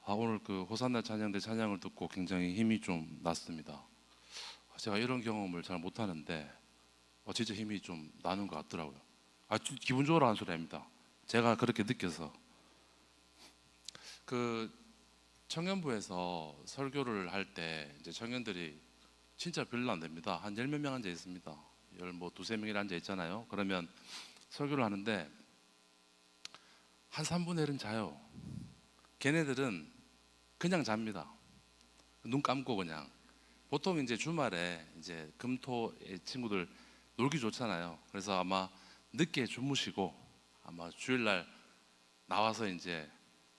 오늘 그 호산나 찬양대 찬양을 듣고 굉장히 힘이 좀 났습니다. 제가 이런 경험을 잘 못하는데 진짜 힘이 좀 나는 것 같더라고요. 기분 좋으라 하는 소리 아닙니다. 제가 그렇게 느껴서. 그 청년부에서 설교를 할 때 이제 청년들이 진짜 별로 안 됩니다. 한 열 몇 명 앉아 있습니다. 뭐 두세 명이 앉아 있잖아요. 그러면 설교를 하는데 한 3분의 1은 자요. 걔네들은 그냥 잡니다. 눈 감고 그냥. 보통 이제 주말에 이제 금토의 친구들 놀기 좋잖아요. 그래서 아마 늦게 주무시고 아마 주일날 나와서 이제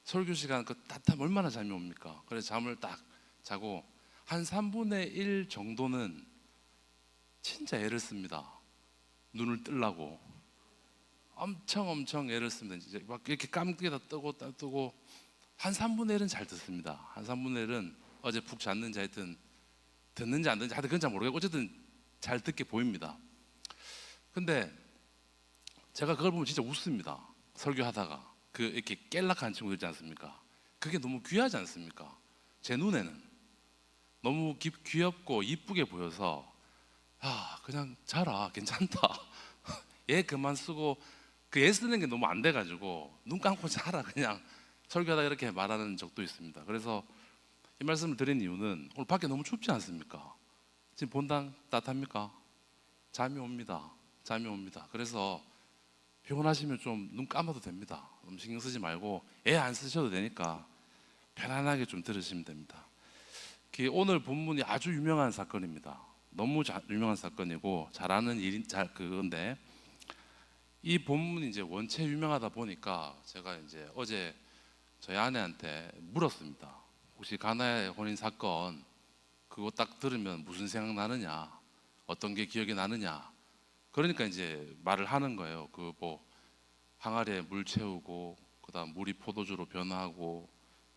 설교 시간 그 따뜻하면 얼마나 잠이 옵니까? 그래서 잠을 딱 자고 한 3분의 1 정도는 진짜 애를 씁니다. 눈을 뜨려고 엄청 애를 씁니다. 이제 막 이렇게 감기에다 뜨고 한 3분의 1은 잘 듣습니다. 한 3분의 1은 어제 푹 잤는지 하여튼 듣는지 안 듣는지 하여튼 그건 잘 모르겠고 어쨌든 잘 듣게 보입니다. 근데 제가 그걸 보면 진짜 웃습니다. 설교하다가 그 이렇게 깰락한 친구들 있지 않습니까? 그게 너무 귀하지 않습니까? 제 눈에는 너무 귀엽고 이쁘게 보여서 그냥 자라 괜찮다. 얘 그만 쓰고 그 애 쓰는 게 너무 안 돼가지고 눈 감고 자라 그냥 설교하다 이렇게 말하는 적도 있습니다. 그래서 이 말씀을 드린 이유는 오늘 밖에 너무 춥지 않습니까? 지금 본당 따뜻합니까? 잠이 옵니다. 그래서 피곤하시면 좀 눈 감아도 됩니다. 너무 신경 쓰지 말고 애 안 쓰셔도 되니까 편안하게 좀 들으시면 됩니다. 오늘 본문이 아주 유명한 사건입니다. 너무 유명한 사건이고 잘 아는 일인 그건데 이 본문이 이제 원체 유명하다 보니까 제가 이제 어제 저희 아내한테 물었습니다. 혹시 가나의 혼인 사건 그거 딱 들으면 무슨 생각 나느냐, 어떤 게 기억이 나느냐. 그러니까 이제 말을 하는 거예요. 그 뭐 항아리에 물 채우고 그다음 물이 포도주로 변하고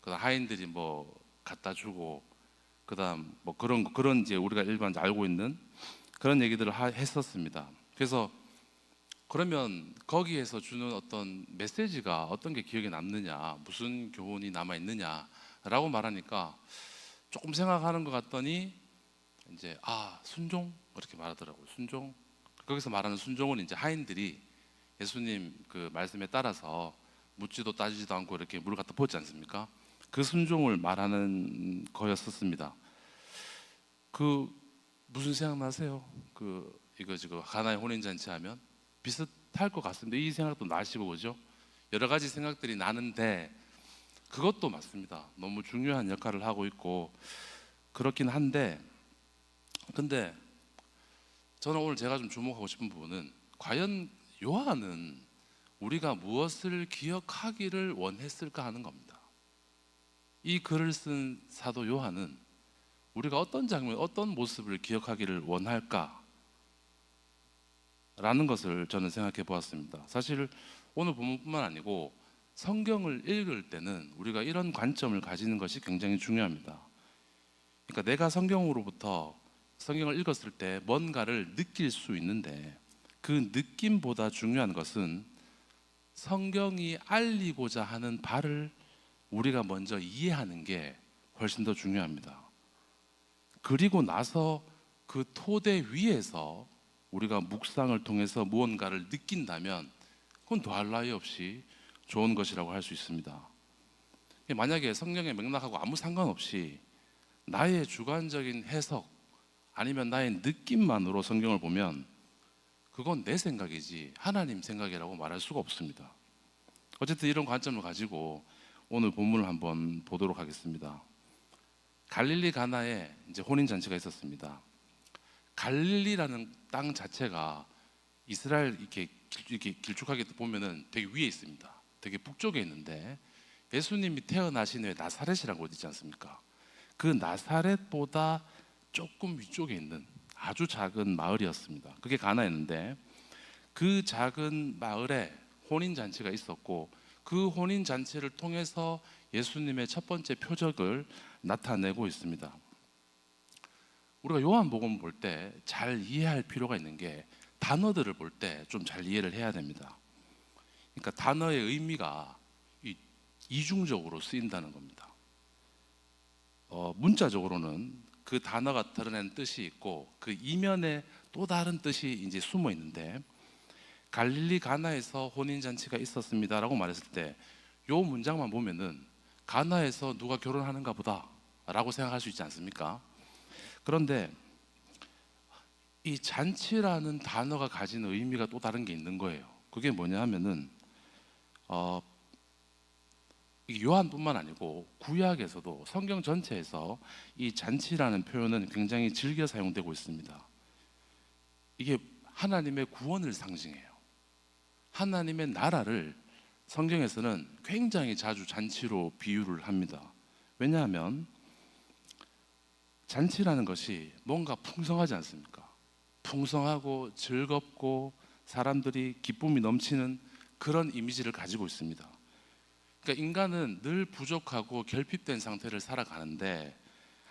그다음 하인들이 뭐 갖다 주고 그다음 뭐 그런 이제 우리가 일반 알고 있는 그런 얘기들을 했었습니다. 그래서 그러면 거기에서 주는 어떤 메시지가 어떤 게 기억에 남느냐, 무슨 교훈이 남아 있느냐라고 말하니까 조금 생각하는 것 같더니 이제 순종 그렇게 말하더라고요. 순종. 거기서 말하는 순종은 이제 하인들이 예수님 그 말씀에 따라서 묻지도 따지지도 않고 이렇게 물 갖다 붓지 않습니까? 그 순종을 말하는 거였었습니다. 그 무슨 생각 나세요? 이거 지금 가나의 혼인 잔치 하면 비슷할 것 같습니다. 이 생각도 나시고 그죠? 여러 가지 생각들이 나는데 그것도 맞습니다. 너무 중요한 역할을 하고 있고 그렇긴 한데 근데 저는 오늘 제가 좀 주목하고 싶은 부분은 과연 요한은 우리가 무엇을 기억하기를 원했을까 하는 겁니다. 이 글을 쓴 사도 요한은 우리가 어떤 장면, 어떤 모습을 기억하기를 원할까? 라는 것을 저는 생각해 보았습니다. 사실 오늘 본문뿐만 아니고 성경을 읽을 때는 우리가 이런 관점을 가지는 것이 굉장히 중요합니다. 그러니까 내가 성경으로부터 성경을 읽었을 때 뭔가를 느낄 수 있는데 그 느낌보다 중요한 것은 성경이 알리고자 하는 바를 우리가 먼저 이해하는 게 훨씬 더 중요합니다. 그리고 나서 그 토대 위에서 우리가 묵상을 통해서 무언가를 느낀다면 그건 더할 나위 없이 좋은 것이라고 할 수 있습니다. 만약에 성경의 맥락하고 아무 상관없이 나의 주관적인 해석 아니면 나의 느낌만으로 성경을 보면 그건 내 생각이지 하나님 생각이라고 말할 수가 없습니다. 어쨌든 이런 관점을 가지고 오늘 본문을 한번 보도록 하겠습니다. 갈릴리 가나에 이제 혼인 잔치가 있었습니다. 갈릴리라는 땅 자체가 이스라엘 이렇게 길쭉하게 보면은 되게 위에 있습니다. 되게 북쪽에 있는데 예수님이 태어나신 후에 나사렛이라는 곳 있지 않습니까? 그 나사렛보다 조금 위쪽에 있는 아주 작은 마을이었습니다. 그게 가나였는데 그 작은 마을에 혼인 잔치가 있었고 그 혼인 잔치를 통해서 예수님의 첫 번째 표적을 나타내고 있습니다. 우리가 요한복음 볼 때 잘 이해할 필요가 있는 게 단어들을 볼 때 좀 잘 이해를 해야 됩니다. 그러니까 단어의 의미가 이중적으로 쓰인다는 겁니다. 문자적으로는 그 단어가 드러낸 뜻이 있고 그 이면에 또 다른 뜻이 이제 숨어 있는데, 갈릴리 가나에서 혼인 잔치가 있었습니다라고 말했을 때 요 문장만 보면은 가나에서 누가 결혼하는가 보다라고 생각할 수 있지 않습니까? 그런데 이 잔치라는 단어가 가진 의미가 또 다른 게 있는 거예요. 그게 뭐냐 하면은 이 요한뿐만 아니고 구약에서도 성경 전체에서 이 잔치라는 표현은 굉장히 즐겨 사용되고 있습니다. 이게 하나님의 구원을 상징해요. 하나님의 나라를 성경에서는 굉장히 자주 잔치로 비유를 합니다. 왜냐하면 잔치라는 것이 뭔가 풍성하지 않습니까? 풍성하고 즐겁고 사람들이 기쁨이 넘치는 그런 이미지를 가지고 있습니다. 그러니까 인간은 늘 부족하고 결핍된 상태를 살아가는데,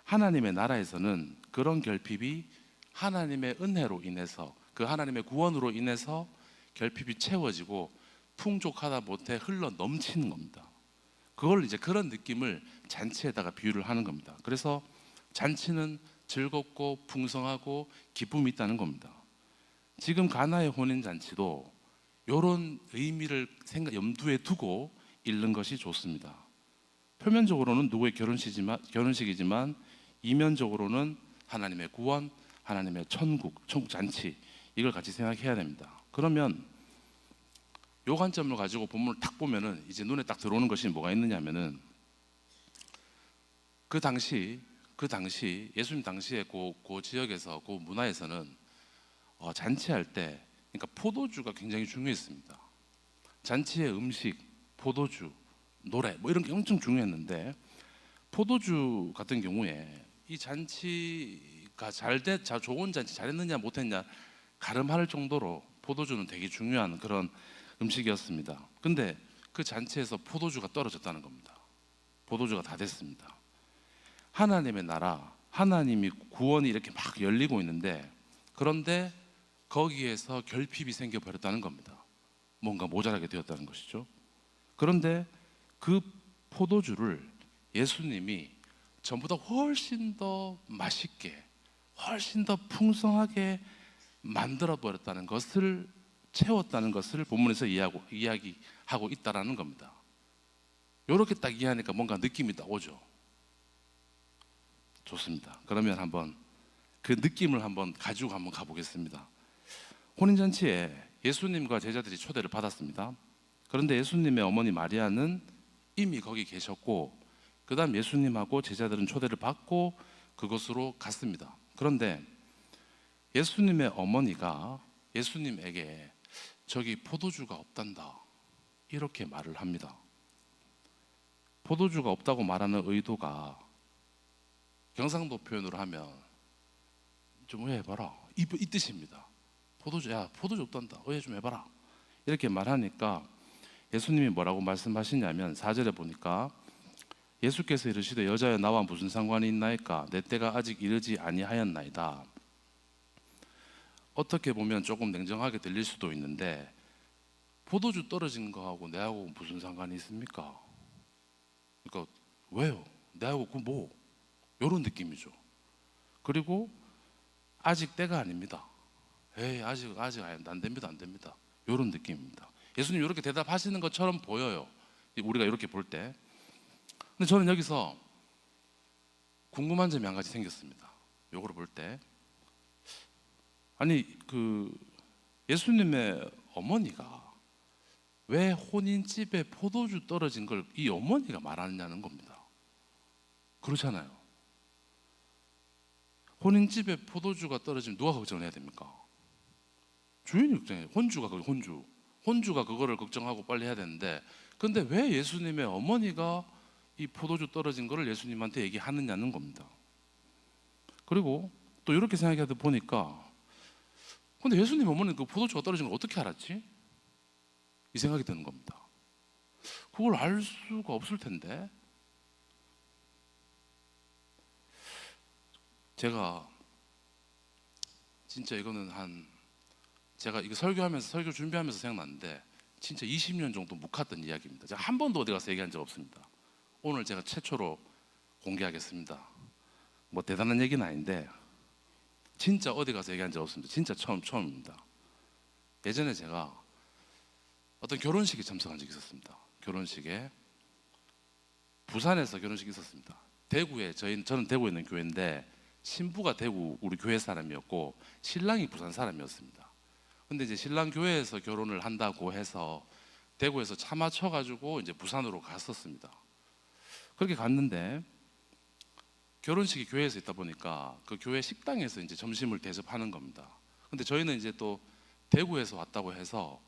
하나님의 나라에서는 그런 결핍이 하나님의 은혜로 인해서, 그 하나님의 구원으로 인해서 결핍이 채워지고 풍족하다 못해 흘러 넘치는 겁니다. 그걸 이제 그런 느낌을 잔치에다가 비유를 하는 겁니다. 그래서 잔치는 즐겁고 풍성하고 기쁨이 있다는 겁니다. 지금 가나의 혼인 잔치도 이런 의미를 염두에 두고 읽는 것이 좋습니다. 표면적으로는 누구의 결혼식이지만 이면적으로는 하나님의 구원, 하나님의 천국 잔치, 이걸 같이 생각해야 됩니다. 그러면 요 관점을 가지고 본문을 딱 보면은 이제 눈에 딱 들어오는 것이 뭐가 있느냐면은, 그 당시 예수님 당시에 그 지역에서 그 문화에서는 잔치할 때, 그러니까 포도주가 굉장히 중요했습니다. 잔치의 음식, 포도주, 노래 뭐 이런 게 엄청 중요했는데, 포도주 같은 경우에 이 잔치가 좋은 잔치 잘했느냐 못했냐 가름할 정도로 포도주는 되게 중요한 그런 음식이었습니다. 근데 그 잔치에서 포도주가 떨어졌다는 겁니다. 포도주가 다 됐습니다. 하나님의 나라, 하나님이 구원이 이렇게 막 열리고 있는데, 그런데 거기에서 결핍이 생겨버렸다는 겁니다. 뭔가 모자라게 되었다는 것이죠. 그런데 그 포도주를 예수님이 전보다 훨씬 더 맛있게, 훨씬 더 풍성하게 만들어 버렸다는 것을, 채웠다는 것을 본문에서 이야기하고 있다라는 겁니다. 이렇게 딱 이해하니까 뭔가 느낌이 딱 오죠. 좋습니다. 그러면 한번 그 느낌을 가지고 가보겠습니다. 혼인잔치에 예수님과 제자들이 초대를 받았습니다. 그런데 예수님의 어머니 마리아는 이미 거기 계셨고, 그 다음 예수님하고 제자들은 초대를 받고 그곳으로 갔습니다. 그런데 예수님의 어머니가 예수님에게 저기 포도주가 없단다 이렇게 말을 합니다. 포도주가 없다고 말하는 의도가 경상도 표현으로 하면 좀 해봐라 이 뜻입니다. 포도주 없단다, 좀 해봐라 이렇게 말하니까 예수님이 뭐라고 말씀하시냐면 4절에 보니까 예수께서 이르시되 여자여 나와 무슨 상관이 있나이까 내 때가 아직 이르지 아니하였나이다. 어떻게 보면 조금 냉정하게 들릴 수도 있는데, 포도주 떨어진 거하고 내하고 무슨 상관이 있습니까? 그러니까 왜요? 내하고 그 뭐? 이런 느낌이죠. 그리고 아직 때가 아닙니다. 아직 안 됩니다. 이런 느낌입니다. 예수님 이렇게 대답하시는 것처럼 보여요, 우리가 이렇게 볼 때. 근데 저는 여기서 궁금한 점이 한 가지 생겼습니다. 요거를 볼 때, 아니 그 예수님의 어머니가 왜 혼인집에 포도주 떨어진 걸 이 어머니가 말하느냐는 겁니다. 그렇잖아요. 혼인집에 포도주가 떨어지면 누가 걱정을 해야 됩니까? 주인이 걱정해요. 혼주가 그거를 걱정하고 빨리 해야 되는데, 근데 왜 예수님의 어머니가 이 포도주 떨어진 거를 예수님한테 얘기하느냐는 겁니다. 그리고 또 이렇게 생각하다 보니까, 근데 예수님 어머니는 그 포도주가 떨어진 걸 어떻게 알았지? 이 생각이 드는 겁니다. 그걸 알 수가 없을 텐데. 제가 진짜 이거는 제가 이거 설교 준비하면서 생각났는데 진짜 20년 정도 묵혔던 이야기입니다. 제가 한 번도 어디 가서 얘기한 적 없습니다. 오늘 제가 최초로 공개하겠습니다. 뭐 대단한 얘기는 아닌데 진짜 어디 가서 얘기한 적 없습니다. 진짜 처음입니다. 예전에 제가 어떤 결혼식에 참석한 적이 있었습니다. 결혼식에 부산에서 결혼식이 있었습니다. 대구에 저는 대구에 있는 교회인데 신부가 대구 우리 교회 사람이었고 신랑이 부산 사람이었습니다. 근데 이제 신랑 교회에서 결혼을 한다고 해서 대구에서 차 맞춰가지고 이제 부산으로 갔었습니다. 그렇게 갔는데 결혼식이 교회에서 있다 보니까 그 교회 식당에서 이제 점심을 대접하는 겁니다. 근데 저희는 이제 또 대구에서 왔다고 해서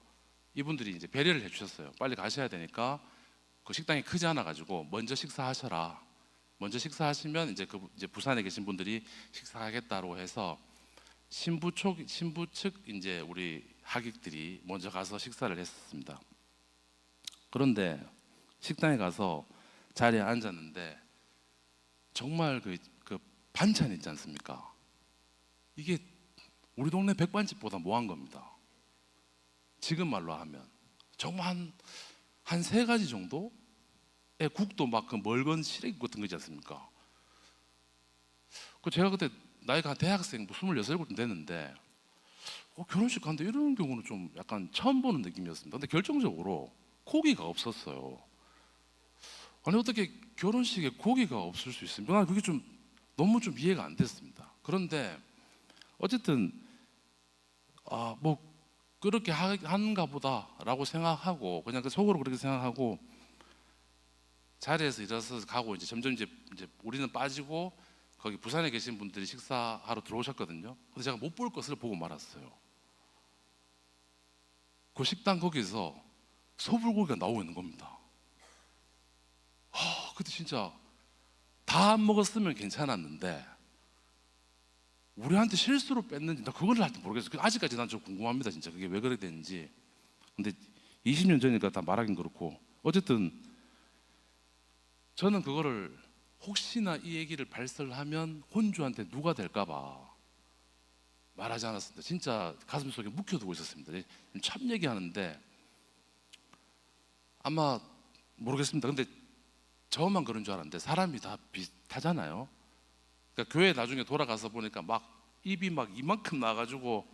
이분들이 이제 배려를 해주셨어요. 빨리 가셔야 되니까 그 식당이 크지 않아 가지고 먼저 식사하셔라. 먼저 식사하시면 이제 이제 부산에 계신 분들이 식사하겠다고 해서 신부 측 이제 우리 하객들이 먼저 가서 식사를 했었습니다. 그런데 식당에 가서 자리에 앉았는데 정말 그 반찬 있지 않습니까? 이게 우리 동네 백반집보다 뭐한 겁니다. 지금 말로 하면 정말 한 세 가지 정도의 국도 막 그 멀건 시래기 같은 거 있지 않습니까? 그 제가 그때 나이가 한 대학생 26, 27쯤 됐는데 결혼식 가는데 이런 경우는 좀 약간 처음 보는 느낌이었습니다. 근데 결정적으로 고기가 없었어요. 아니 어떻게 결혼식에 고기가 없을 수 있습니까? 난 그게 좀 너무 좀 이해가 안 됐습니다. 그런데 어쨌든 뭐 그렇게 하는가 보다라고 생각하고 그냥 그 속으로 그렇게 생각하고 자리에서 일어서서 가고 이제 점점 이제 우리는 빠지고 거기 부산에 계신 분들이 식사하러 들어오셨거든요. 근데 제가 못 볼 것을 보고 말았어요. 그 식당 거기서 소불고기가 나오고 있는 겁니다. 그때 진짜 다 안 먹었으면 괜찮았는데 우리한테 실수로 뺐는지 나 그걸 할지 모르겠어요. 아직까지 난 좀 궁금합니다. 진짜 그게 왜 그렇게 됐는지. 근데 20년 전이니까 다 말하긴 그렇고 어쨌든 저는 그거를 혹시나 이 얘기를 발설하면 혼주한테 누가 될까 봐 말하지 않았습니다. 진짜 가슴속에 묵혀두고 있었습니다. 참 얘기하는데 아마 모르겠습니다. 근데 저만 그런 줄 알았는데 사람이 다 비슷하잖아요. 그러니까 교회 나중에 돌아가서 보니까 막 입이 막 이만큼 나가지고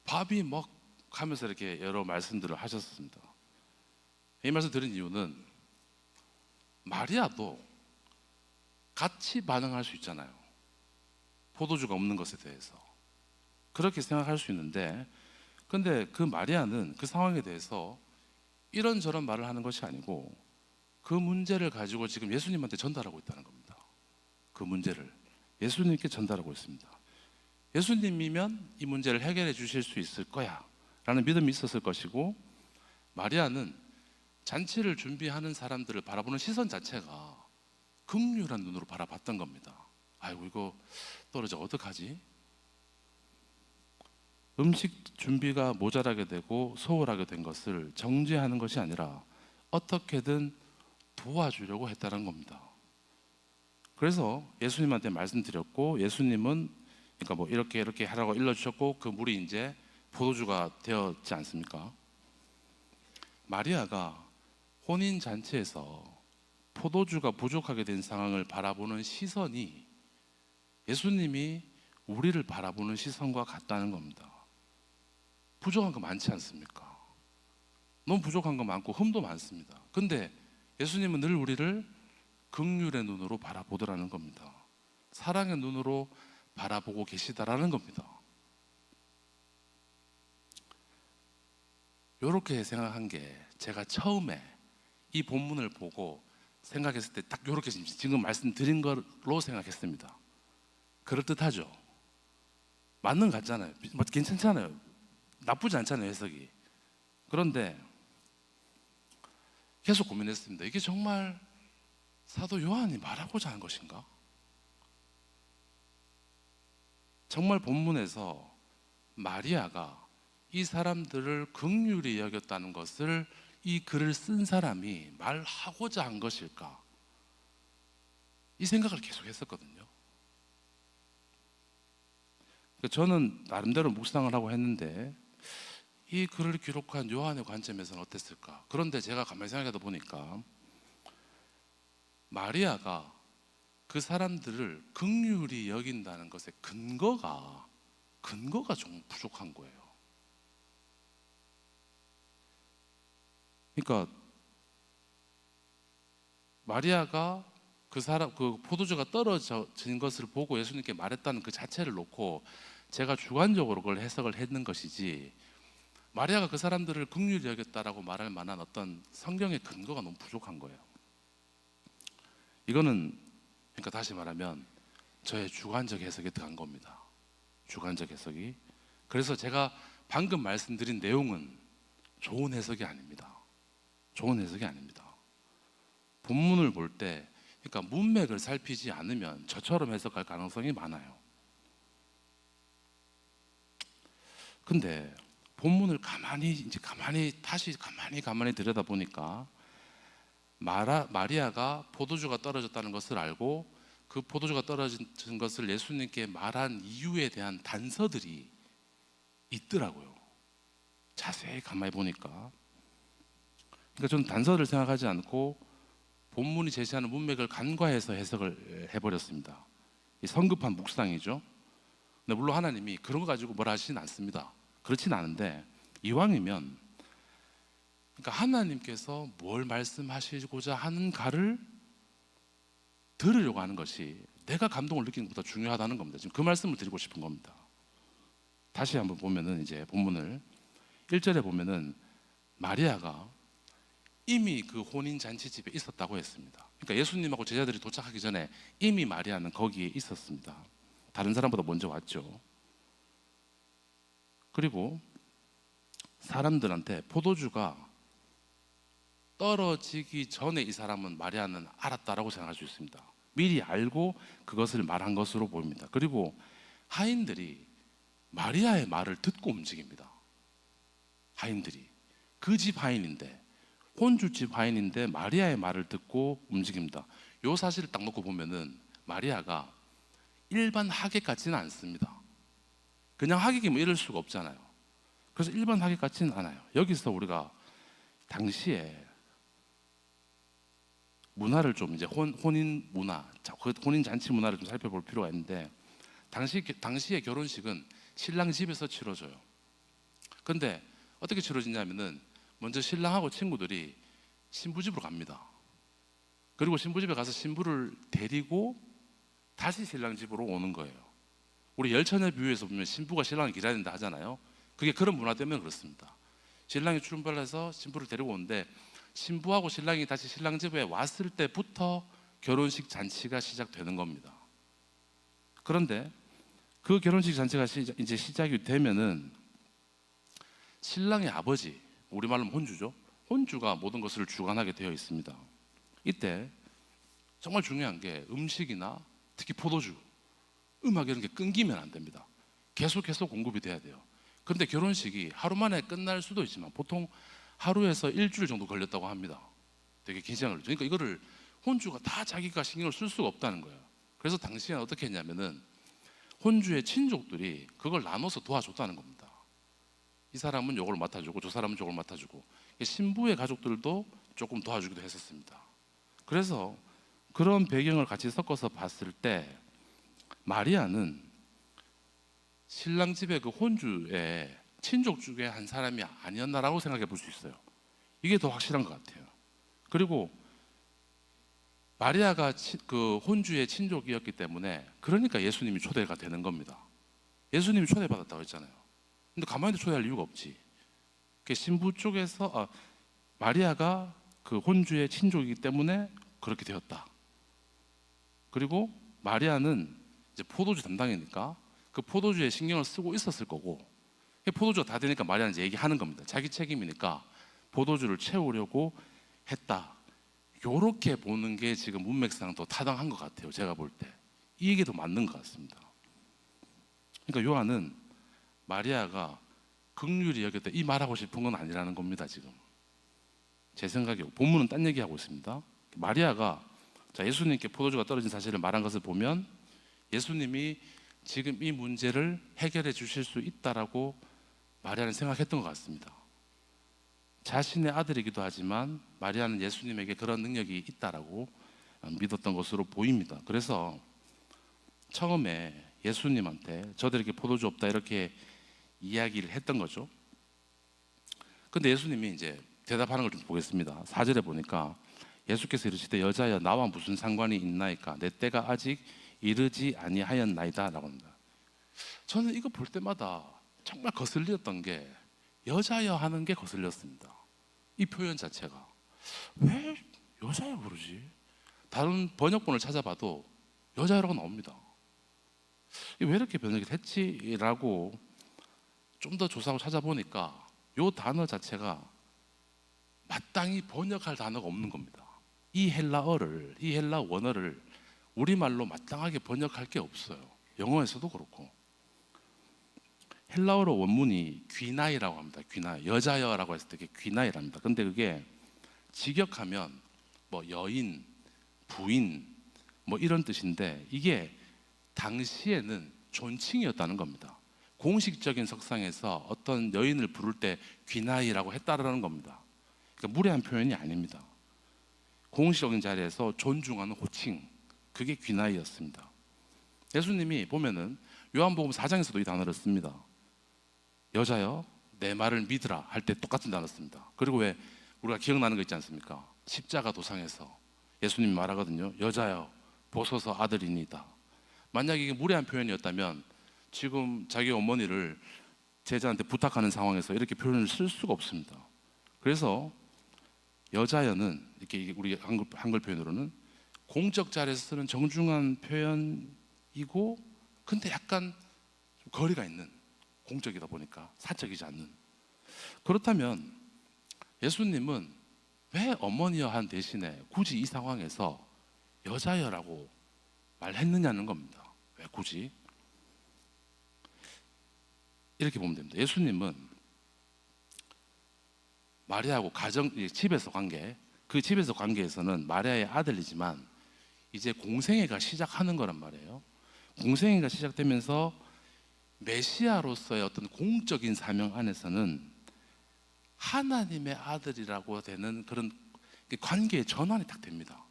밥이 막 하면서 이렇게 여러 말씀들을 하셨습니다. 이 말씀 드린 이유는 마리아도 같이 반응할 수 있잖아요. 포도주가 없는 것에 대해서 그렇게 생각할 수 있는데 근데 그 마리아는 그 상황에 대해서 이런저런 말을 하는 것이 아니고 그 문제를 가지고 지금 예수님한테 전달하고 있다는 겁니다. 그 문제를 예수님께 전달하고 있습니다. 예수님이면 이 문제를 해결해 주실 수 있을 거야 라는 믿음이 있었을 것이고 마리아는 잔치를 준비하는 사람들을 바라보는 시선 자체가 긍휼한 눈으로 바라봤던 겁니다. 아이고 이거 떨어져 어떡하지? 음식 준비가 모자라게 되고 소홀하게 된 것을 정죄하는 것이 아니라 어떻게든 도와주려고 했다는 겁니다. 그래서 예수님한테 말씀드렸고 예수님은 그러니까 뭐 이렇게 하라고 일러주셨고 그 물이 이제 포도주가 되었지 않습니까? 마리아가 혼인 잔치에서 포도주가 부족하게 된 상황을 바라보는 시선이 예수님이 우리를 바라보는 시선과 같다는 겁니다. 부족한 거 많지 않습니까? 너무 부족한 거 많고 흠도 많습니다. 근데 예수님은 늘 우리를 긍휼의 눈으로 바라보더라는 겁니다. 사랑의 눈으로 바라보고 계시다라는 겁니다. 이렇게 생각한 게 제가 처음에 이 본문을 보고 생각했을 때 딱 이렇게 지금 말씀드린 걸로 생각했습니다. 그럴듯하죠? 맞는 것 같잖아요. 괜찮잖아요. 나쁘지 않잖아요, 해석이. 그런데 계속 고민했습니다. 이게 정말 사도 요한이 말하고자 하는 것인가? 정말 본문에서 마리아가 이 사람들을 긍휼히 여겼다는 것을 이 글을 쓴 사람이 말하고자 한 것일까? 이 생각을 계속 했었거든요. 저는 나름대로 묵상을 하고 했는데 이 글을 기록한 요한의 관점에서는 어땠을까? 그런데 제가 가만히 생각해 보니까 마리아가 그 사람들을 긍휼히 여긴다는 것의 근거가 좀 부족한 거예요. 그러니까 마리아가 그 포도주가 떨어진 것을 보고 예수님께 말했다는 그 자체를 놓고 제가 주관적으로 그걸 해석을 했는 것이지, 마리아가 그 사람들을 긍휼히 여겼다라고 말할 만한 어떤 성경의 근거가 너무 부족한 거예요. 이거는 그러니까 다시 말하면 저의 주관적 해석에 들어간 겁니다. 주관적 해석이. 그래서 제가 방금 말씀드린 내용은 좋은 해석이 아닙니다. 좋은 해석이 아닙니다. 본문을 볼 때, 그러니까 문맥을 살피지 않으면 저처럼 해석할 가능성이 많아요. 근데 본문을 가만히 들여다 보니까 마리아가 포도주가 떨어졌다는 것을 알고 그 포도주가 떨어진 것을 예수님께 말한 이유에 대한 단서들이 있더라고요. 자세히 가만히 보니까. 그러니까 저는 단서를 생각하지 않고 본문이 제시하는 문맥을 간과해서 해석을 해버렸습니다. 이 성급한 묵상이죠. 근데 물론 하나님이 그런 거 가지고 뭐라 하시진 않습니다. 그렇진 않은데, 이왕이면 그러니까 하나님께서 뭘 말씀하시고자 하는가를 들으려고 하는 것이 내가 감동을 느끼는 것보다 중요하다는 겁니다. 지금 그 말씀을 드리고 싶은 겁니다. 다시 한번 보면은 이제 본문을 1절에 보면은 마리아가 이미 그 혼인 잔치집에 있었다고 했습니다. 그러니까 예수님하고 제자들이 도착하기 전에 이미 마리아는 거기에 있었습니다. 다른 사람보다 먼저 왔죠. 그리고 사람들한테 포도주가 떨어지기 전에 이 사람은 마리아는 알았다라고 생각할 수 있습니다. 미리 알고 그것을 말한 것으로 보입니다. 그리고 하인들이 마리아의 말을 듣고 움직입니다. 하인들이 그 집 하인인데, 혼주집 하인인데 마리아의 말을 듣고 움직입니다. 이 사실을 딱 놓고 보면은 마리아가 일반 하객 같지는 않습니다. 그냥 하객이면 이럴 수가 없잖아요. 그래서 일반 하객 같지는 않아요. 여기서 우리가 당시에 문화를 좀 이제 혼인 문화, 혼인 잔치 문화를 좀 살펴볼 필요가 있는데, 당시의 결혼식은 신랑 집에서 치러져요. 근데 어떻게 치러지냐면은 먼저 신랑하고 친구들이 신부 집으로 갑니다. 그리고 신부 집에 가서 신부를 데리고 다시 신랑 집으로 오는 거예요. 우리 열처녀 비유에서 보면 신부가 신랑을 기다린다 하잖아요. 그게 그런 문화 때문에 그렇습니다. 신랑이 출발해서 신부를 데리고 오는데, 신부하고 신랑이 다시 신랑 집에 왔을 때부터 결혼식 잔치가 시작되는 겁니다. 그런데 그 결혼식 잔치가 이제 시작이 되면은 신랑의 아버지, 우리말로 혼주죠. 혼주가 모든 것을 주관하게 되어 있습니다. 이때 정말 중요한 게 음식이나 특히 포도주, 음악 이런 게 끊기면 안 됩니다. 계속해서 공급이 돼야 돼요. 그런데 결혼식이 하루 만에 끝날 수도 있지만 보통 하루에서 일주일 정도 걸렸다고 합니다. 되게 긴 시간을 걸렸죠. 그러니까 이거를 혼주가 다 자기가 신경을 쓸 수가 없다는 거예요. 그래서 당시에는 어떻게 했냐면은 혼주의 친족들이 그걸 나눠서 도와줬다는 겁니다. 이 사람은 요걸 맡아주고 저 사람은 저걸 맡아주고, 신부의 가족들도 조금 도와주기도 했었습니다. 그래서 그런 배경을 같이 섞어서 봤을 때 마리아는 신랑 집의 그 혼주의 친족 중에 한 사람이 아니었나라고 생각해 볼 수 있어요. 이게 더 확실한 것 같아요. 그리고 마리아가 그 혼주의 친족이었기 때문에, 그러니까 예수님이 초대가 되는 겁니다. 예수님이 초대받았다고 했잖아요. 근데 가만히 초대할 이유가 없지. 신부 쪽에서 마리아가 그 혼주의 친족이기 때문에 그렇게 되었다. 그리고 마리아는 이제 포도주 담당이니까 그 포도주에 신경을 쓰고 있었을 거고, 포도주가 다 되니까 마리아는 이제 얘기하는 겁니다. 자기 책임이니까 포도주를 채우려고 했다. 요렇게 보는 게 지금 문맥상 더 타당한 것 같아요. 제가 볼 때 이 얘기 더 맞는 것 같습니다. 그러니까 요한은 마리아가 긍휼히 여겼다 이 말하고 싶은 건 아니라는 겁니다. 지금 제 생각에 본문은 딴 얘기하고 있습니다. 마리아가 예수님께 포도주가 떨어진 사실을 말한 것을 보면 예수님이 지금 이 문제를 해결해 주실 수 있다라고 마리아는 생각했던 것 같습니다. 자신의 아들이기도 하지만 마리아는 예수님에게 그런 능력이 있다라고 믿었던 것으로 보입니다. 그래서 처음에 예수님한테 저들에게 포도주 없다 이렇게 이야기를 했던 거죠. 근데 예수님이 이제 대답하는 걸 좀 보겠습니다. 4절에 보니까 예수께서 이르시되 여자여 나와 무슨 상관이 있나이까 내 때가 아직 이르지 아니하였나이다 라고 합니다. 저는 이거 볼 때마다 정말 거슬렸던 게 여자여 하는 게 거슬렸습니다. 이 표현 자체가 왜 여자여 그러지? 다른 번역본을 찾아봐도 여자여라고 나옵니다. 왜 이렇게 번역이 됐지라고 좀 더 조사하고 찾아보니까 이 단어 자체가 마땅히 번역할 단어가 없는 겁니다. 이 헬라 원어를 우리말로 마땅하게 번역할 게 없어요. 영어에서도 그렇고. 헬라어로 원문이 귀나이라고 합니다. 귀나이, 여자여라고 했을 때 그게 귀나이랍니다. 근데 그게 직역하면 뭐 여인, 부인 뭐 이런 뜻인데 이게 당시에는 존칭이었다는 겁니다. 공식적인 석상에서 어떤 여인을 부를 때 귀나이라고 했다라는 겁니다. 그러니까 무례한 표현이 아닙니다. 공식적인 자리에서 존중하는 호칭, 그게 귀나이였습니다. 예수님이 보면은 요한복음 4장에서도 이 단어를 씁니다. 여자여 내 말을 믿으라 할 때 똑같은 단어 씁니다. 그리고 왜 우리가 기억나는 거 있지 않습니까? 십자가 도상에서 예수님이 말하거든요. 여자여 보소서 아들이니이다. 만약에 이게 무례한 표현이었다면 지금 자기 어머니를 제자한테 부탁하는 상황에서 이렇게 표현을 쓸 수가 없습니다. 그래서 여자여는 이렇게 우리 한글 표현으로는 공적 자리에서 쓰는 정중한 표현이고 근데 약간 좀 거리가 있는 공적이다 보니까 사적이지 않는. 그렇다면 예수님은 왜 어머니여 한 대신에 굳이 이 상황에서 여자여라고 말했느냐는 겁니다. 왜 굳이? 이렇게 보면 됩니다. 예수님은 마리아하고 집에서 관계, 그 집에서 관계에서는 마리아의 아들이지만 이제 공생애가 시작하는 거란 말이에요. 공생애가 시작되면서 메시아로서의 어떤 공적인 사명 안에서는 하나님의 아들이라고 되는 그런 관계의 전환이 딱 됩니다.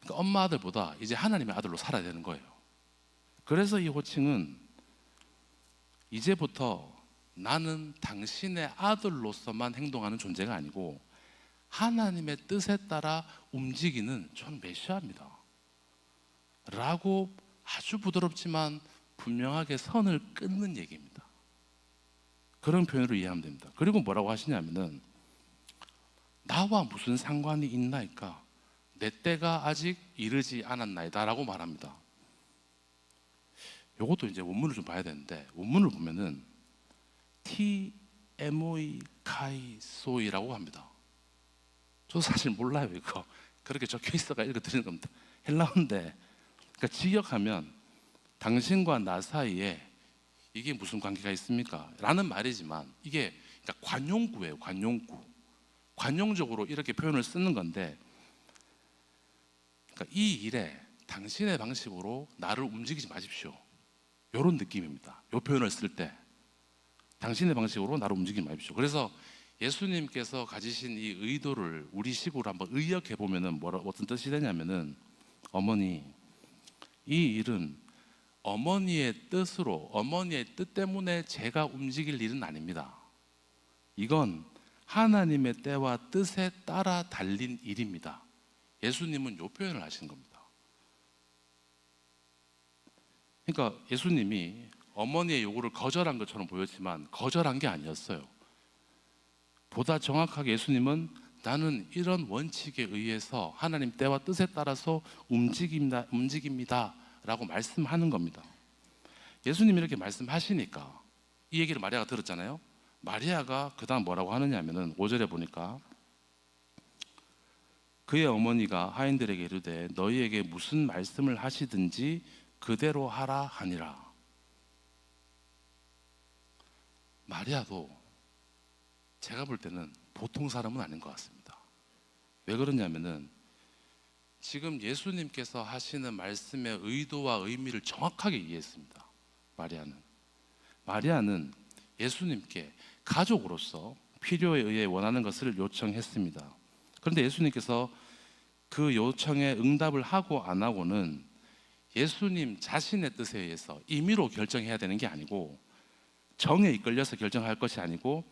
그러니까 엄마 아들보다 이제 하나님의 아들로 살아야 되는 거예요. 그래서 이 호칭은 이제부터 나는 당신의 아들로서만 행동하는 존재가 아니고 하나님의 뜻에 따라 움직이는 저는 메시아입니다 라고 아주 부드럽지만 분명하게 선을 끊는 얘기입니다. 그런 표현으로 이해하면 됩니다. 그리고 뭐라고 하시냐면은 나와 무슨 상관이 있나이까 내 때가 아직 이르지 않았나이다 라고 말합니다. 이것도 이제 원문을 좀 봐야 되는데 원문을 보면은 TMOE 카이소이라고 합니다. 저도 사실 몰라요. 이거 그렇게 적혀 있어가 읽어드리는 겁니다. 헬라어인데 그러니까 직역하면 당신과 나 사이에 이게 무슨 관계가 있습니까? 라는 말이지만 이게 그러니까 관용구예요. 관용구. 관용적으로 이렇게 표현을 쓰는 건데 그러니까 이 일에 당신의 방식으로 나를 움직이지 마십시오. 이런 느낌입니다. 이 표현을 쓸 때 당신의 방식으로 나를 움직이지 마십시오. 그래서 예수님께서 가지신 이 의도를 우리식으로 한번 의역해 보면은 어떤 뜻이 되냐면은 어머니, 이 일은 어머니의 뜻으로 어머니의 뜻 때문에 제가 움직일 일은 아닙니다. 이건 하나님의 때와 뜻에 따라 달린 일입니다. 예수님은 이 표현을 하신 겁니다. 그러니까 예수님이 어머니의 요구를 거절한 것처럼 보였지만 거절한 게 아니었어요. 보다 정확하게 예수님은 나는 이런 원칙에 의해서 하나님 때와 뜻에 따라서 움직입니다 라고 말씀하는 겁니다. 예수님이 이렇게 말씀하시니까 이 얘기를 마리아가 들었잖아요. 마리아가 그 다음 뭐라고 하느냐 하면은 5절에 보니까 그의 어머니가 하인들에게 이르되 너희에게 무슨 말씀을 하시든지 그대로 하라 하니라. 마리아도 제가 볼 때는 보통 사람은 아닌 것 같습니다. 왜 그러냐면은 지금 예수님께서 하시는 말씀의 의도와 의미를 정확하게 이해했습니다. 마리아는 예수님께 가족으로서 필요에 의해 원하는 것을 요청했습니다. 그런데 예수님께서 그 요청에 응답을 하고 안 하고는 예수님 자신의 뜻에 의해서 임의로 결정해야 되는 게 아니고, 정에 이끌려서 결정할 것이 아니고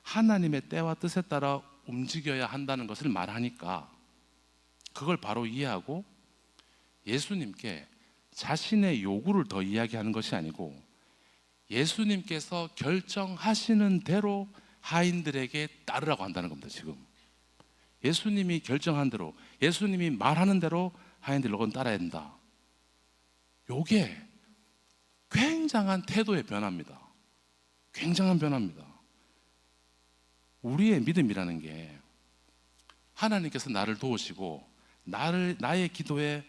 하나님의 때와 뜻에 따라 움직여야 한다는 것을 말하니까, 그걸 바로 이해하고 예수님께 자신의 요구를 더 이야기하는 것이 아니고 예수님께서 결정하시는 대로 하인들에게 따르라고 한다는 겁니다. 지금 예수님이 결정한 대로, 예수님이 말하는 대로 하인들 너건 따라야 된다. 요게 굉장한 태도의 변화입니다. 굉장한 변화입니다. 우리의 믿음이라는 게 하나님께서 나를 도우시고 나의 기도에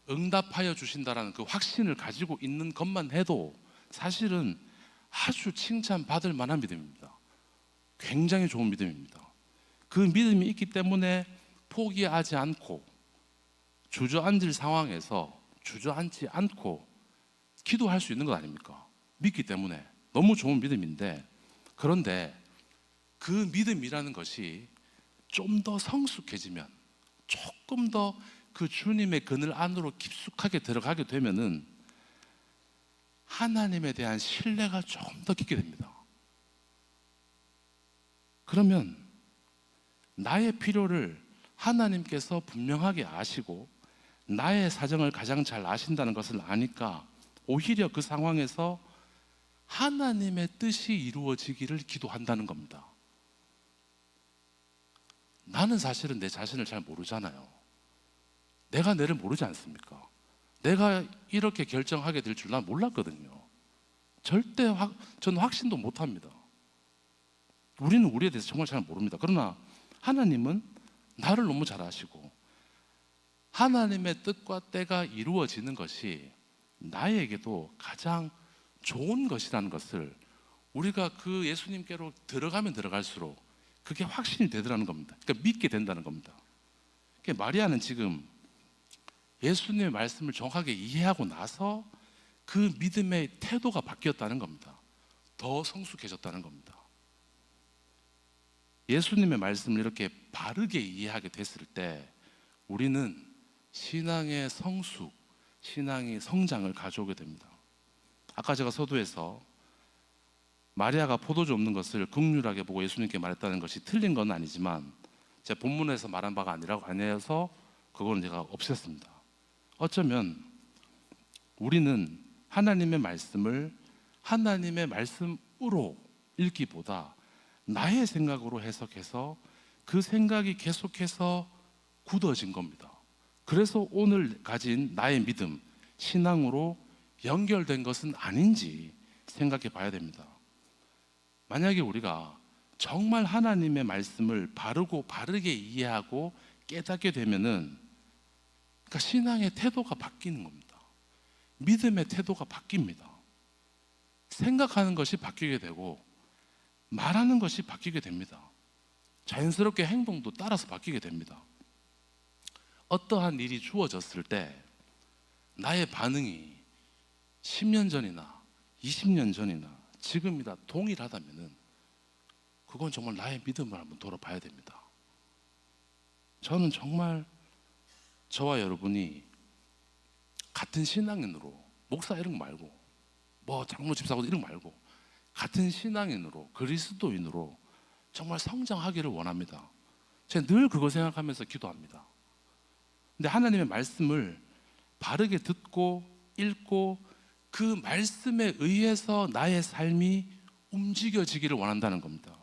응답하여 주신다라는 그 확신을 가지고 있는 것만 해도 사실은 아주 칭찬받을 만한 믿음입니다. 굉장히 좋은 믿음입니다. 그 믿음이 있기 때문에 포기하지 않고 주저앉을 상황에서 주저앉지 않고 기도할 수 있는 것 아닙니까? 믿기 때문에 너무 좋은 믿음인데, 그런데 그 믿음이라는 것이 좀 더 성숙해지면, 조금 더 그 주님의 그늘 안으로 깊숙하게 들어가게 되면은 하나님에 대한 신뢰가 조금 더 깊게 됩니다. 그러면 나의 필요를 하나님께서 분명하게 아시고 나의 사정을 가장 잘 아신다는 것을 아니까 오히려 그 상황에서 하나님의 뜻이 이루어지기를 기도한다는 겁니다. 나는 사실은 내 자신을 잘 모르잖아요. 내가 내를 모르지 않습니까? 내가 이렇게 결정하게 될 줄 난 몰랐거든요. 절대 저는 확신도 못합니다. 우리는 우리에 대해서 정말 잘 모릅니다. 그러나 하나님은 나를 너무 잘 아시고 하나님의 뜻과 때가 이루어지는 것이 나에게도 가장 좋은 것이라는 것을 우리가 그 예수님께로 들어가면 들어갈수록 그게 확신이 되더라는 겁니다. 그러니까 믿게 된다는 겁니다. 그러니까 마리아는 지금 예수님의 말씀을 정확하게 이해하고 나서 그 믿음의 태도가 바뀌었다는 겁니다. 더 성숙해졌다는 겁니다. 예수님의 말씀을 이렇게 바르게 이해하게 됐을 때 우리는 신앙의 성숙, 신앙의 성장을 가져오게 됩니다. 아까 제가 서두에서 마리아가 포도주 없는 것을 긍휼하게 보고 예수님께 말했다는 것이 틀린 건 아니지만 제 본문에서 말한 바가 아니라서 그거는 제가 없앴습니다. 어쩌면 우리는 하나님의 말씀을 하나님의 말씀으로 읽기보다 나의 생각으로 해석해서 그 생각이 계속해서 굳어진 겁니다. 그래서 오늘 가진 나의 믿음, 신앙으로 연결된 것은 아닌지 생각해 봐야 됩니다. 만약에 우리가 정말 하나님의 말씀을 바르게 이해하고 깨닫게 되면은, 그러니까 신앙의 태도가 바뀌는 겁니다. 믿음의 태도가 바뀝니다. 생각하는 것이 바뀌게 되고 말하는 것이 바뀌게 됩니다. 자연스럽게 행동도 따라서 바뀌게 됩니다. 어떠한 일이 주어졌을 때 나의 반응이 10년 전이나 20년 전이나 지금이다 동일하다면은 그건 정말 나의 믿음을 한번 돌아봐야 됩니다. 저는 정말 저와 여러분이 같은 신앙인으로, 목사 이런 거 말고 뭐 장로 집사고 이런 거 말고 같은 신앙인으로, 그리스도인으로 정말 성장하기를 원합니다. 제가 늘 그거 생각하면서 기도합니다. 근데 하나님의 말씀을 바르게 듣고 읽고 그 말씀에 의해서 나의 삶이 움직여지기를 원한다는 겁니다.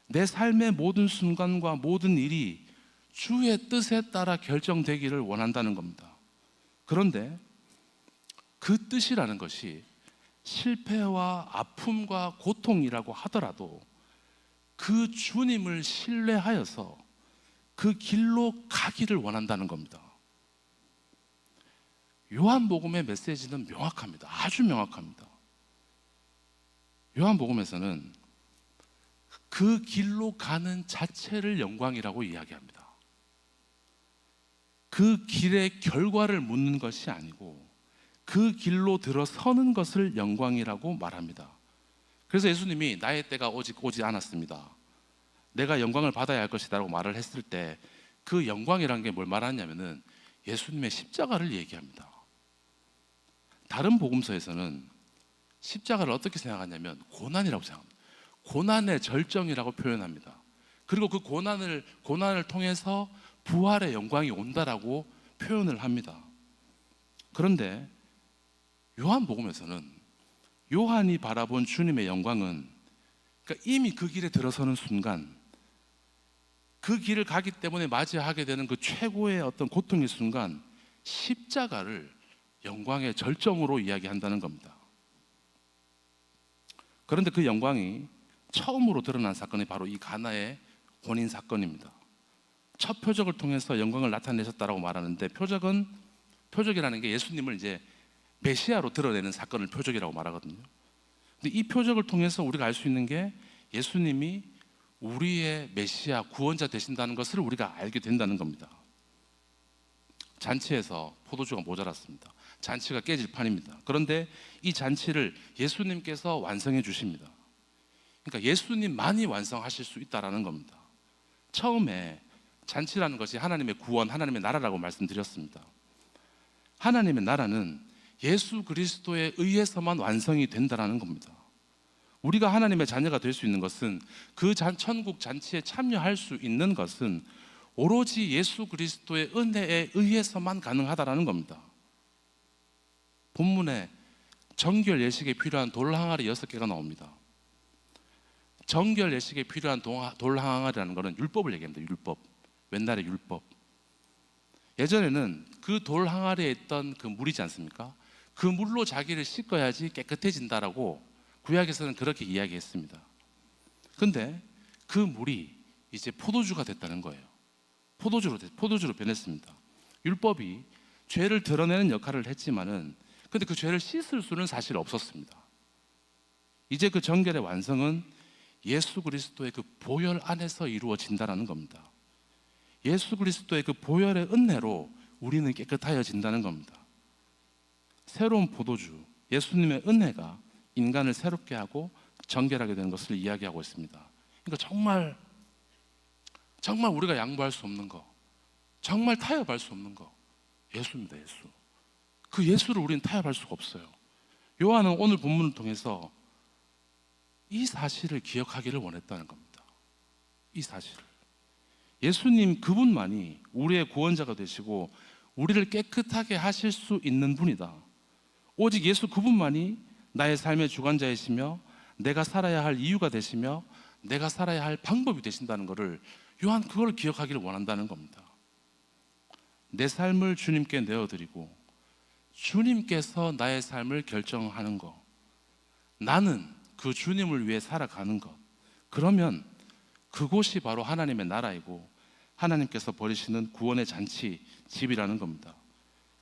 내 삶의 모든 순간과 모든 일이 주의 뜻에 따라 결정되기를 원한다는 겁니다. 그런데 그 뜻이라는 것이 실패와 아픔과 고통이라고 하더라도 그 주님을 신뢰하여서 그 길로 가기를 원한다는 겁니다. 요한복음의 메시지는 명확합니다. 아주 명확합니다. 요한복음에서는 그 길로 가는 자체를 영광이라고 이야기합니다. 그 길의 결과를 묻는 것이 아니고 그 길로 들어서는 것을 영광이라고 말합니다. 그래서 예수님이 나의 때가 오지 않았습니다, 내가 영광을 받아야 할 것이다 라고 말을 했을 때 그 영광이라는 게 뭘 말하냐면은 예수님의 십자가를 얘기합니다. 다른 복음서에서는 십자가를 어떻게 생각하냐면 고난이라고 생각합니다. 고난의 절정이라고 표현합니다. 그리고 그 고난을 통해서 부활의 영광이 온다라고 표현을 합니다. 그런데 요한복음에서는 요한이 바라본 주님의 영광은, 그러니까 이미 그 길에 들어서는 순간, 그 길을 가기 때문에 맞이하게 되는 그 최고의 어떤 고통의 순간, 십자가를 영광의 절정으로 이야기한다는 겁니다. 그런데 그 영광이 처음으로 드러난 사건이 바로 이 가나의 혼인 사건입니다. 첫 표적을 통해서 영광을 나타내셨다라고 말하는데, 표적이라는 게 예수님을 이제 메시아로 드러내는 사건을 표적이라고 말하거든요. 근데 이 표적을 통해서 우리가 알 수 있는 게 예수님이 우리의 메시아 구원자 되신다는 것을 우리가 알게 된다는 겁니다. 잔치에서 포도주가 모자랐습니다. 잔치가 깨질 판입니다. 그런데 이 잔치를 예수님께서 완성해 주십니다. 그러니까 예수님만이 완성하실 수 있다라는 겁니다. 처음에 잔치라는 것이 하나님의 구원, 하나님의 나라라고 말씀드렸습니다. 하나님의 나라는 예수 그리스도에 의해서만 완성이 된다라는 겁니다. 우리가 하나님의 자녀가 될 수 있는 것은, 그 천국 잔치에 참여할 수 있는 것은 오로지 예수 그리스도의 은혜에 의해서만 가능하다라는 겁니다. 본문에 정결 예식에 필요한 돌 항아리 6개가 나옵니다. 정결 예식에 필요한 돌 항아리라는 것은 율법을 얘기합니다. 율법, 옛날의 율법. 예전에는 그 돌 항아리에 있던 그 물이지 않습니까? 그 물로 자기를 씻어야지 깨끗해진다라고 구약에서는 그렇게 이야기했습니다. 근데 그 물이 이제 포도주가 됐다는 거예요. 포도주로 변했습니다. 율법이 죄를 드러내는 역할을 했지만은, 근데 그 죄를 씻을 수는 사실 없었습니다. 이제 그 정결의 완성은 예수 그리스도의 그 보혈 안에서 이루어진다는 겁니다. 예수 그리스도의 그 보혈의 은혜로 우리는 깨끗하여진다는 겁니다. 새로운 포도주, 예수님의 은혜가 인간을 새롭게 하고 정결하게 되는 것을 이야기하고 있습니다. 그러니까 정말 우리가 양보할 수 없는 거, 정말 타협할 수 없는 거, 예수입니다. 예수. 그 예수를 우리는 타협할 수가 없어요. 요한은 오늘 본문을 통해서 이 사실을 기억하기를 원했다는 겁니다. 이 사실을. 예수님 그분만이 우리의 구원자가 되시고 우리를 깨끗하게 하실 수 있는 분이다. 오직 예수 그분만이 나의 삶의 주관자이시며 내가 살아야 할 이유가 되시며 내가 살아야 할 방법이 되신다는 것을, 요한 그걸 기억하기를 원한다는 겁니다. 내 삶을 주님께 내어드리고 주님께서 나의 삶을 결정하는 것, 나는 그 주님을 위해 살아가는 것, 그러면 그곳이 바로 하나님의 나라이고 하나님께서 버리시는 구원의 잔치, 집이라는 겁니다.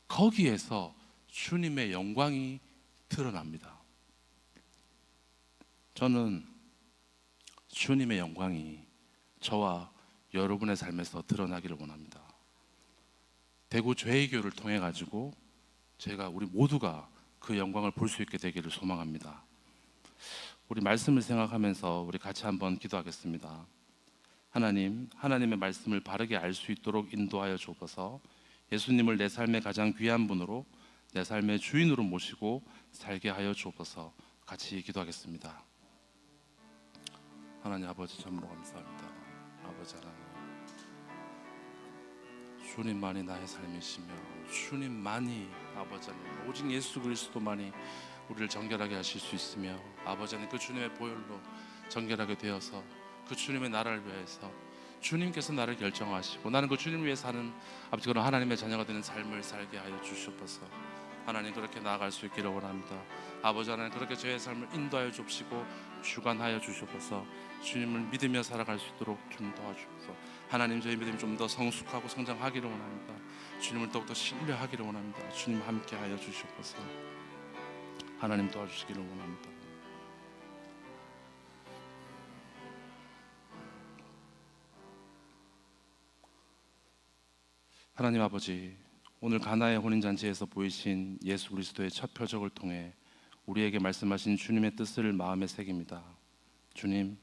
거기에서 주님의 영광이 드러납니다. 저는 주님의 영광이 저와 여러분의 삶에서 드러나기를 원합니다. 대구 죄의교를 통해 가지고 우리 모두가 그 영광을 볼 수 있게 되기를 소망합니다. 우리 말씀을 생각하면서 우리 같이 한번 기도하겠습니다. 하나님, 하나님의 말씀을 바르게 알 수 있도록 인도하여 주옵소서. 예수님을 내 삶의 가장 귀한 분으로, 내 삶의 주인으로 모시고 살게 하여 주옵소서. 같이 기도하겠습니다. 하나님 아버지, 참으로 감사합니다. 아버지 하나님, 주님만이 나의 삶이시며 주님만이, 아버지 하나님, 오직 예수 그리스도만이 우리를 정결하게 하실 수 있으며, 아버지 하나님, 그 주님의 보혈로 정결하게 되어서 그 주님의 나라를 위해서 주님께서 나를 결정하시고 나는 그 주님을 위해 사는, 아버지, 그런 하나님의 자녀가 되는 삶을 살게 하여 주시옵소서. 하나님, 그렇게 나아갈 수 있기를 원합니다. 아버지 하나님, 그렇게 저의 삶을 인도하여 주시고 주관하여 주시옵소서. 주님을 믿으며 살아갈 수 있도록 좀 도와주옵소서. 하나님, 저희 믿음이 좀 더 성숙하고 성장하기를 원합니다. 주님을 더욱더 신뢰하기를 원합니다. 주님 함께 하여 주시옵소서. 하나님 도와주시기를 원합니다. 하나님 아버지, 오늘 가나의 혼인잔치에서 보이신 예수 그리스도의 첫 표적을 통해 우리에게 말씀하신 주님의 뜻을 마음에 새깁니다. 주님,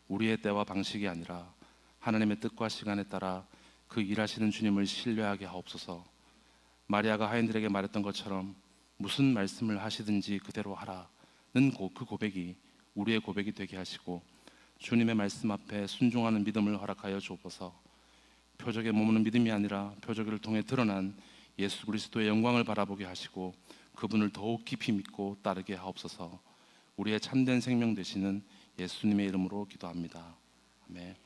우리의 때와 방식이 아니라 하나님의 뜻과 시간에 따라 그 그 일하시는 주님을 신뢰하게 하옵소서. 마리아가 하인들에게 말했던 것처럼 무슨 말씀을 하시든지 그대로 하라는 그 고백이 우리의 고백이 되게 하시고, 주님의 말씀 앞에 순종하는 믿음을 허락하여 주옵소서. 표적에 머무는 믿음이 아니라 표적을 통해 드러난 예수 그리스도의 영광을 바라보게 하시고 그분을 더욱 깊이 믿고 따르게 하옵소서. 우리의 참된 생명 되시는 예수님의 이름으로 기도합니다. 아멘.